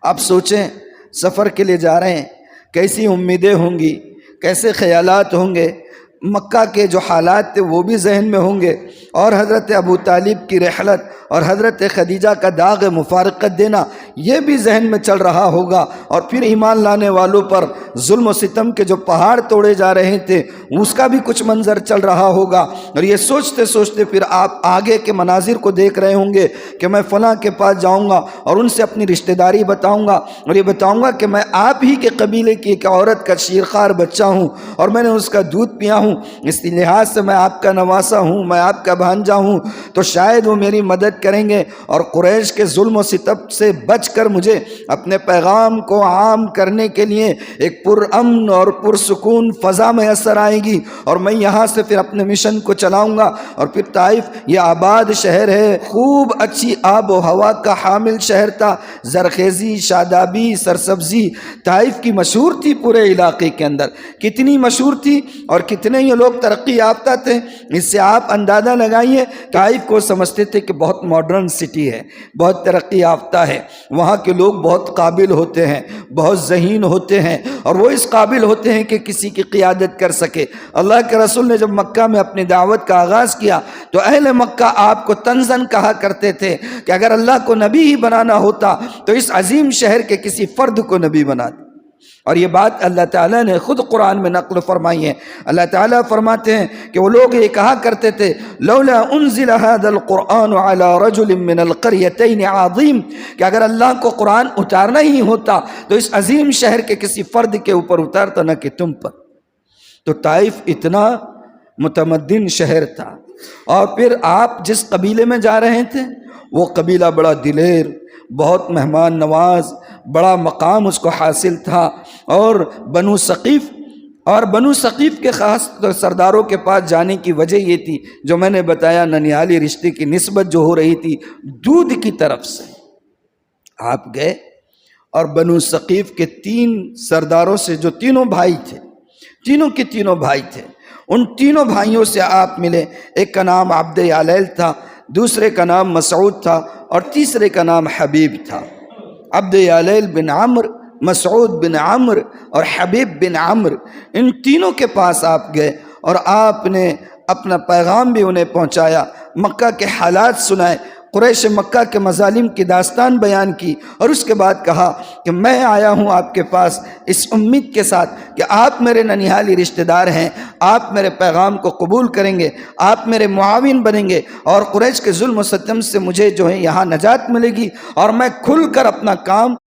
آپ سوچیں سفر کے لیے جا رہے ہیں، کیسی امیدیں ہوں گی، کیسے خیالات ہوں گے، مکہ کے جو حالات تھے وہ بھی ذہن میں ہوں گے، اور حضرت ابو طالب کی رحلت اور حضرت خدیجہ کا داغ مفارقت دینا یہ بھی ذہن میں چل رہا ہوگا، اور پھر ایمان لانے والوں پر ظلم و ستم کے جو پہاڑ توڑے جا رہے تھے اس کا بھی کچھ منظر چل رہا ہوگا، اور یہ سوچتے سوچتے پھر آپ آگے کے مناظر کو دیکھ رہے ہوں گے کہ میں فلاں کے پاس جاؤں گا اور ان سے اپنی رشتہ داری بتاؤں گا، اور یہ بتاؤں گا کہ میں آپ ہی کے قبیلے کی ایک عورت کا شیرخوار بچہ ہوں اور میں نے اس کا دودھ پیا ہوں، اس لحاظ سے میں آپ کا نواسا ہوں، میں آپ کا بھانجا ہوں، تو شاید وہ میری مدد کریں گے اور قریش کے ظلم و ستم سے بچ کر مجھے اپنے پیغام کو عام کرنے کے لیے ایک پرامن اور پرسکون فضا میسر آئے گی، اور میں یہاں سے پھر اپنے مشن کو چلاؤں گا۔ اور پھر طائف یہ آباد شہر ہے، خوب اچھی آب و ہوا کا حامل شہر تھا، زرخیزی، شادابی، سرسبزی طائف کی مشہور تھی پورے علاقے کے اندر، کتنی مشہور تھی اور کتنے یہ لوگ ترقی یافتہ تھے، اس سے آپ اندازہ لگائیے۔ طائف کو سمجھتے تھے کہ بہت ماڈرن سٹی ہے، بہت ترقی یافتہ ہے، وہاں کے لوگ بہت قابل ہوتے ہیں، بہت ذہین ہوتے ہیں، اور وہ اس قابل ہوتے ہیں کہ کسی کی قیادت کر سکے۔ اللہ کے رسول نے جب مکہ میں اپنی دعوت کا آغاز کیا تو اہل مکہ آپ کو طنزاً کہا کرتے تھے کہ اگر اللہ کو نبی ہی بنانا ہوتا تو اس عظیم شہر کے کسی فرد کو نبی بنا دے، اور یہ بات اللہ تعالیٰ نے خود قرآن میں نقل فرمائی ہے۔ اللہ تعالیٰ فرماتے ہیں کہ وہ لوگ یہ کہا کرتے تھے لولا انزل هذا القرآن على رجل من القريتين عظیم، کہ اگر اللہ کو قرآن اتارنا ہی ہوتا تو اس عظیم شہر کے کسی فرد کے اوپر اتارتا، نہ کہ تم پر۔ تو طائف اتنا متمدن شہر تھا، اور پھر آپ جس قبیلے میں جا رہے تھے وہ قبیلہ بڑا دلیر، بہت مہمان نواز، بڑا مقام اس کو حاصل تھا، اور بنو ثقیف کے خاص سرداروں کے پاس جانے کی وجہ یہ تھی جو میں نے بتایا، ننیالی رشتے کی نسبت جو ہو رہی تھی دودھ کی طرف سے۔ آپ گئے اور بنو ثقیف کے 3 سرداروں سے، جو تینوں بھائی تھے، تینوں کے تینوں بھائی تھے، ان تینوں بھائیوں سے آپ ملے۔ ایک کا نام عبد یالیل تھا، دوسرے کا نام مسعود تھا، اور تیسرے کا نام حبیب تھا۔ عبد یالیل بن عمرو، مسعود بن عمرو اور حبیب بن عمرو، ان تینوں کے پاس آپ گئے اور آپ نے اپنا پیغام بھی انہیں پہنچایا، مکہ کے حالات سنائے، قریش مکہ کے مظالم کی داستان بیان کی، اور اس کے بعد کہا کہ میں آیا ہوں آپ کے پاس اس امید کے ساتھ کہ آپ میرے ننیالی رشتہ دار ہیں، آپ میرے پیغام کو قبول کریں گے، آپ میرے معاون بنیں گے، اور قریش کے ظلم و ستم سے مجھے جو ہے یہاں نجات ملے گی، اور میں کھل کر اپنا کام